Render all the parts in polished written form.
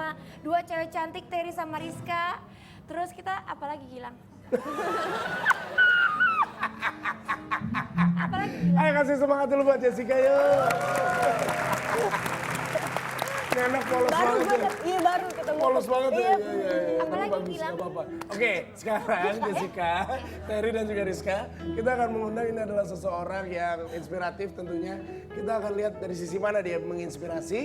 sama dua cewek cantik, Terry sama Rizka. Terus kita apalagi Gilang? Apalagi Gilang? Ayo kasih semangat dulu buat Jessica yuk. Ini anak polos banget ya. Iya baru ketemu. Polos banget ya. Apalagi Bagus, Gilang? nggak apa-apa. Oke, sekarang Jessica, Terry dan juga Rizka, kita akan mengundang, ini adalah seseorang yang inspiratif tentunya. Kita akan lihat dari sisi mana dia menginspirasi.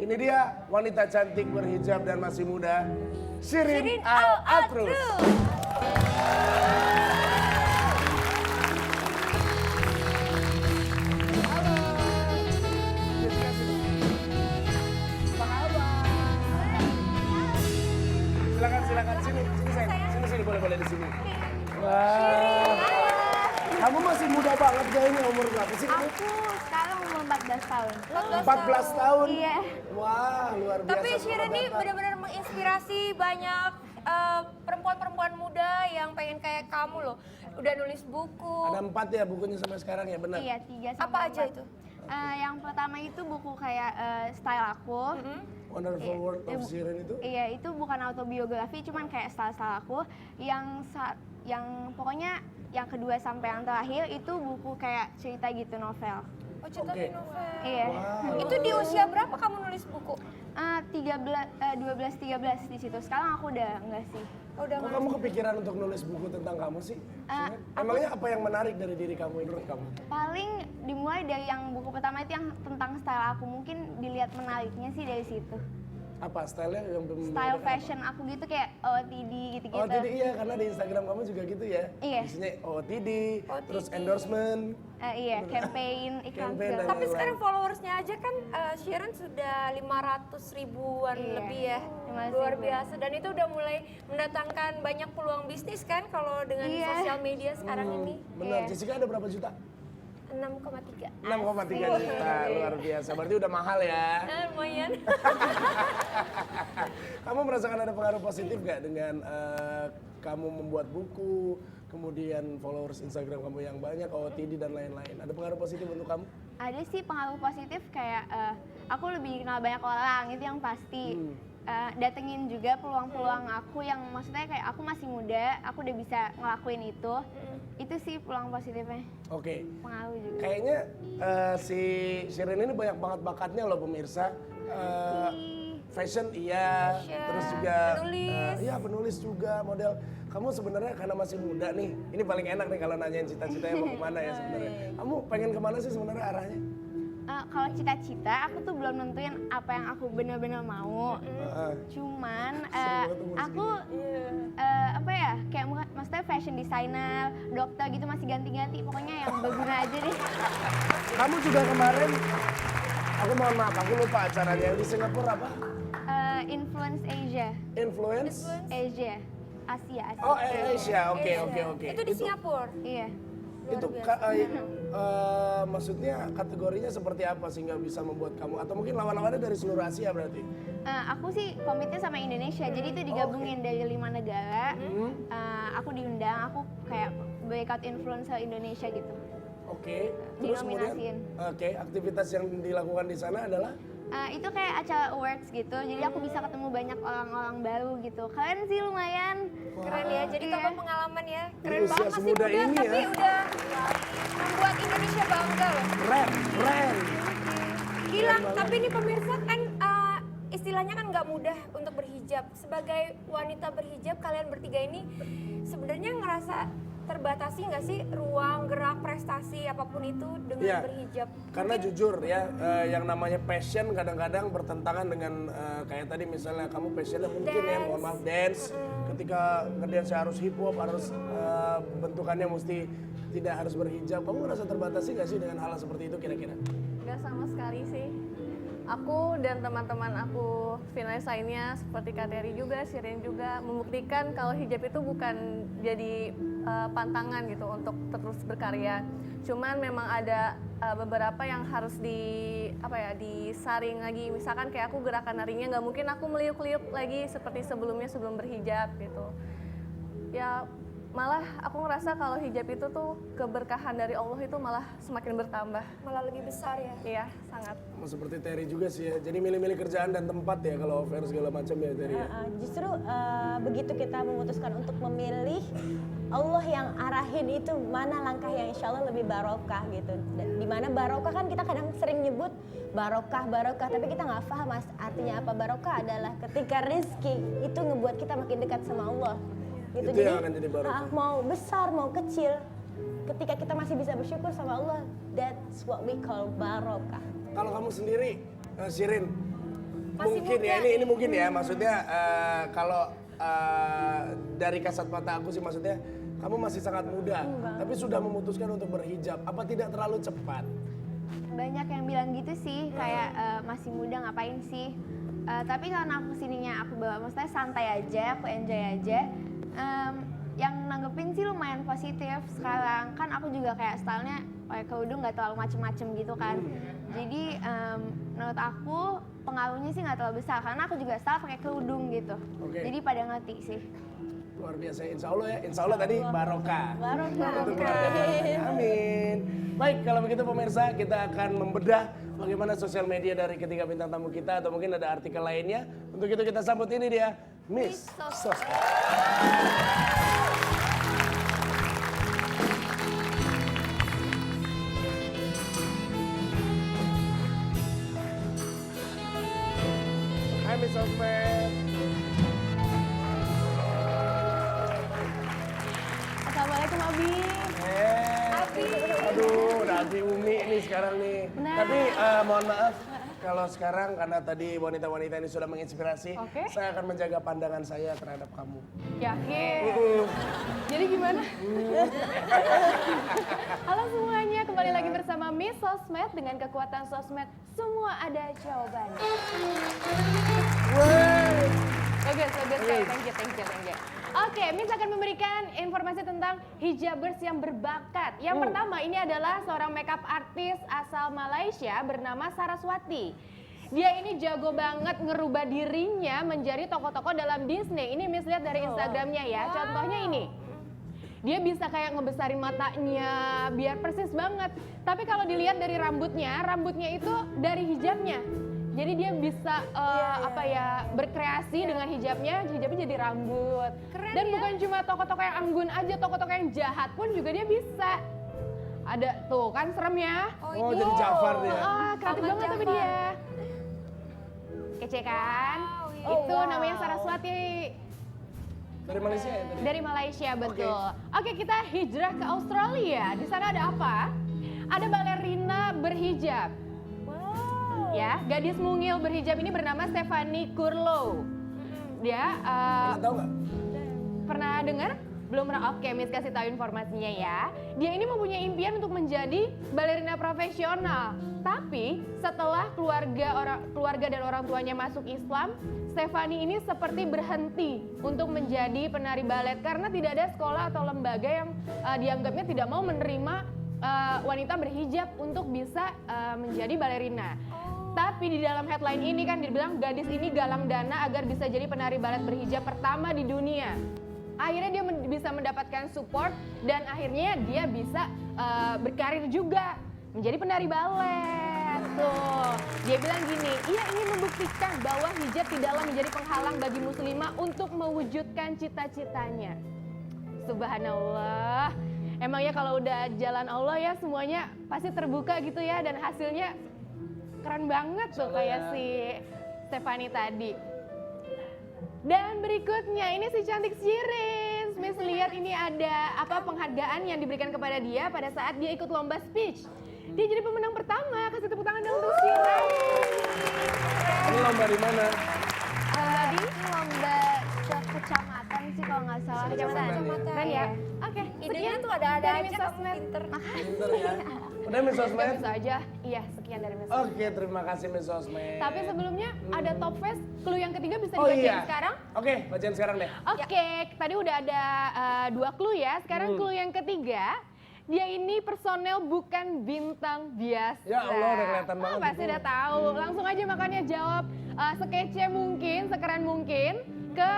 Ini dia wanita cantik berhijab dan masih muda, Shirin Al-Atrus. Silakan sini sayang. Sini boleh di sini. Wah. Kamu masih muda banget kayaknya, umur berapa sih kamu? Aku sekarang umur 14 tahun. 14 tahun. Iya. Wah, luar biasa. Tapi Shirin ini benar-benar menginspirasi banyak perempuan-perempuan muda yang pengen kayak kamu loh. Udah nulis buku. Ada 4 ya bukunya sampai sekarang ya, benar? Iya, 3 sampai Apa aja 4. itu? Yang pertama itu buku kayak style aku. Wonderful World of Shirin itu? Iya, itu bukan autobiografi, cuman kayak style-style aku. Yang pokoknya yang kedua sampai yang terakhir itu buku kayak cerita gitu, novel. Oh, cerita Oke. novel. Iya. Wow. Itu di usia berapa kamu nulis buku? 12-13 di situ. Sekarang aku udah enggak sih. Oh, udah Kok kamu kepikiran untuk nulis buku tentang kamu sih? Shirin? Emangnya apa yang menarik dari diri kamu menurut kamu? Paling dimulai dari yang buku pertama itu yang tentang style aku. Mungkin dilihat menariknya sih dari situ. Apa stylenya yang Style fashion aku gitu kayak OOTD gitu-gitu. Oh, jadi iya karena di Instagram kamu juga gitu ya? Iya. Isinya OOTD, terus endorsement. Iya, campaign, iklan Campaign segala. dan Tapi lain-lain. sekarang followersnya aja kan Shirin sudah 500 ribuan Iya, lebih ya. 500 Luar ribu. biasa. Dan itu udah mulai mendatangkan banyak peluang bisnis kan kalau dengan Iya. sosial media sekarang ini. Benar, Iya. Jessica ada berapa juta? 6,3. 6,3 juta, luar biasa. Berarti udah mahal ya. Lumayan. Kamu merasakan ada pengaruh positif gak dengan kamu membuat buku, kemudian followers Instagram kamu yang banyak, OOTD dan lain-lain. Ada pengaruh positif untuk kamu? Ada sih pengaruh positif kayak aku lebih kenal banyak orang, itu yang pasti. Datengin juga peluang-peluang aku yang maksudnya kayak aku masih muda, aku udah bisa ngelakuin itu. Itu sih peluang positifnya. Oke. Pengaruh juga. Kayaknya si Shirin ini banyak banget bakatnya loh pemirsa. Fashion iya, terus juga penulis. iya penulis juga, model. Kamu sebenarnya karena masih muda nih, ini paling enak nih kalau nanyain cita-citanya mau kemana ya sebenarnya. Kamu pengen kemana sih sebenarnya arahnya? Kalau cita-cita aku tuh belum nentuin apa yang aku bener-bener mau. Cuman aku apa ya kayak maksudnya fashion designer, dokter gitu masih ganti-ganti. Pokoknya yang berguna aja deh. Kamu juga kemarin, aku mohon maaf, aku lupa acaranya yang di Singapura apa? Influence Asia. Influence? Asia. Asia. Oh Asia, oke. Itu di Singapura. Iya. Itu maksudnya kategorinya seperti apa sehingga bisa membuat kamu, atau mungkin lawan-lawannya dari seluruh Asia berarti? Aku sih komitnya sama Indonesia, jadi itu digabungin dari 5 negara. Aku diundang, aku kayak breakout influencer Indonesia gitu. Oke. Terus kemudian, Dinominasiin. aktivitas yang dilakukan di sana adalah? Itu kayak acara awards gitu, jadi aku bisa ketemu banyak orang-orang baru gitu. Keren sih lumayan. Keren ya, jadi Iya. tambah pengalaman ya. Keren Usia banget masih semuda muda ini tapi ya. udah membuat Indonesia bangga loh. Keren. Gila, tapi ini pemirsa kan istilahnya kan nggak mudah untuk berhijab. Sebagai wanita berhijab, kalian bertiga ini sebenarnya ngerasa terbatasi nggak sih ruang gerak prestasi apapun itu dengan Iya. berhijab? Karena jujur ya, yang namanya passion kadang-kadang bertentangan dengan kayak tadi misalnya kamu passionnya mungkin ya, mohon maaf dance. Ketika ngedance harus hip hop, harus bentukannya mesti tidak harus berhijab. Kamu merasa terbatasi nggak sih dengan hal seperti itu kira-kira? Gak sama sekali sih. Aku dan teman-teman aku finalis lainnya seperti Kak Terry juga, Shirin juga membuktikan kalau hijab itu bukan jadi pantangan gitu untuk terus berkarya. Cuman memang ada beberapa yang harus disaring lagi. Misalkan kayak aku gerakan narinya nggak mungkin aku meliuk-liuk lagi seperti sebelumnya sebelum berhijab gitu. Ya malah aku ngerasa kalau hijab itu tuh keberkahan dari Allah itu malah semakin bertambah. Malah lebih besar ya. Iya, sangat. Sama seperti Terry juga sih ya. Jadi milih-milih kerjaan dan tempat ya kalau affair segala macam ya Terry ya. Justru begitu kita memutuskan untuk memilih, Allah yang arahin itu mana langkah yang insya Allah lebih barokah gitu. Di mana barokah kan kita kadang sering nyebut barokah, tapi kita nggak paham mas artinya apa. Barokah adalah ketika rezeki itu ngebuat kita makin dekat sama Allah. Gitu. Itu yang akan jadi barokah. Mau besar mau kecil, ketika kita masih bisa bersyukur sama Allah, that's what we call barokah. Kalau kamu sendiri, Shirin, Masih mungkin muda ya ini mungkin ya maksudnya kalau dari kasat mata aku sih maksudnya kamu masih sangat muda, tapi sudah memutuskan untuk berhijab. Apa tidak terlalu cepat? Banyak yang bilang gitu sih, kayak masih muda ngapain sih. Tapi karena aku kesininya aku bawa, maksudnya santai aja, aku enjoy aja. Yang nanggepin sih lumayan positif sekarang. Kan aku juga kayak stylenya pakai kerudung nggak terlalu macem-macem gitu kan. Jadi menurut aku pengaruhnya sih nggak terlalu besar, karena aku juga style pakai kerudung gitu. Oke. Jadi pada ngerti sih. Luar biasa, insya Allah ya. Insya Allah tadi barokah. Barokah. Itu keluarga barokah. Amin. Baik, kalau begitu pemirsa, kita akan membedah bagaimana sosial media dari ketiga bintang tamu kita, atau mungkin ada artikel lainnya. Untuk itu kita sambut ini dia, Miss Sosmed. Hai Miss Sosmed. Assalamualaikum Abi. Aduh, udah Abi Umi nih sekarang nih. Tapi mohon maaf kalau sekarang karena tadi wanita-wanita ini sudah menginspirasi, Oke. saya akan menjaga pandangan saya terhadap kamu. Yakin. Jadi gimana? Halo semuanya, kembali lagi bersama Miss Sosmed dengan kekuatan sosmed. Semua ada jawabannya. Bagus, thank you. Oke, Miss akan memberikan informasi tentang hijabers yang berbakat. Yang pertama, ini adalah seorang makeup artis asal Malaysia bernama Saraswati. Dia ini jago banget ngerubah dirinya menjadi tokoh-tokoh dalam Disney. Ini Miss lihat dari Instagramnya ya. Contohnya ini. Dia bisa kayak ngebesarin matanya biar persis banget. Tapi kalau dilihat dari rambutnya itu dari hijabnya. Jadi dia bisa berkreasi dengan hijabnya jadi rambut. Keren Dan ya. bukan cuma tokoh-tokoh yang anggun aja, tokoh-tokoh yang jahat pun juga dia bisa. Ada tuh kan serem ya. Oh, jadi Jafar dia. Kreatif Paman banget tapi Jafar. dia. Kece kan? Wow, iya. Itu namanya Saraswati. Dari Malaysia ya tadi? Dari Malaysia, betul. Oke, kita hijrah ke Australia. Di sana ada apa? Ada balerina berhijab. Ya, gadis mungil berhijab ini bernama Stephanie Curlow. Dia Pernah tahu nggak? pernah dengar? Belum pernah? Oke, Miss kasih tahu informasinya ya. Dia ini mempunyai impian untuk menjadi balerina profesional. Tapi setelah keluarga dan orang tuanya masuk Islam, Stephanie ini seperti berhenti untuk menjadi penari balet karena tidak ada sekolah atau lembaga yang dianggapnya tidak mau menerima wanita berhijab untuk bisa menjadi balerina. Tapi di dalam headline ini kan dibilang gadis ini galang dana agar bisa jadi penari balet berhijab pertama di dunia. Akhirnya dia bisa mendapatkan support dan akhirnya dia bisa berkarir juga menjadi penari balet. Tuh, dia bilang gini, ia ingin membuktikan bahwa hijab tidaklah menjadi penghalang bagi muslimah untuk mewujudkan cita-citanya. Subhanallah. Emangnya kalau udah jalan Allah ya semuanya pasti terbuka gitu ya, dan hasilnya keren banget tuh kayak si Stephanie tadi. Dan berikutnya ini si cantik Shirin. Miss lihat ini ada apa penghargaan yang diberikan kepada dia pada saat dia ikut lomba speech. Dia jadi pemenang pertama. Kasih tepuk tangan dong untuk Shirin. Ini lomba di mana? Ini lomba kecamatan sih kalau nggak salah. Kecamatan. Keren ya? Oke, Idenya sekian tuh ada dari aja Miss kamu Sosmed. pinter. Pinter ya. Udah Miss Sosmed? Bisa aja. Iya, sekian dari Miss Sosmed. Oke, terima kasih Miss Sosmed. Tapi sebelumnya ada top face clue yang ketiga bisa Oh dibacain iya. sekarang. Oke, bacain sekarang deh. Oke, tadi udah ada 2 clue ya. Sekarang clue yang ketiga, dia ini personel bukan bintang biasa. Ya Allah, udah kelihatan banget Pasti itu. udah tahu. Langsung aja makanya jawab sekece mungkin, sekeren mungkin. ke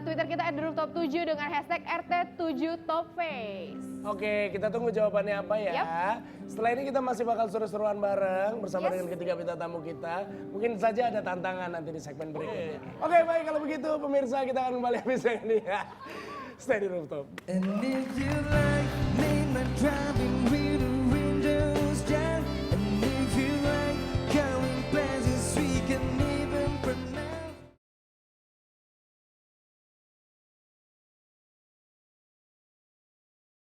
Twitter kita @rooftop7 dengan hashtag RT7Topface. Oke, kita tunggu jawabannya apa ya. Yap. Setelah ini kita masih bakal seru-seruan bareng bersama dengan ketiga bintang tamu kita. Mungkin saja ada tantangan nanti di segmen berikutnya. Oke, baik kalau begitu pemirsa kita akan kembali habis yang ini ya. Stay di Rooftop. And if you like midnight driving, we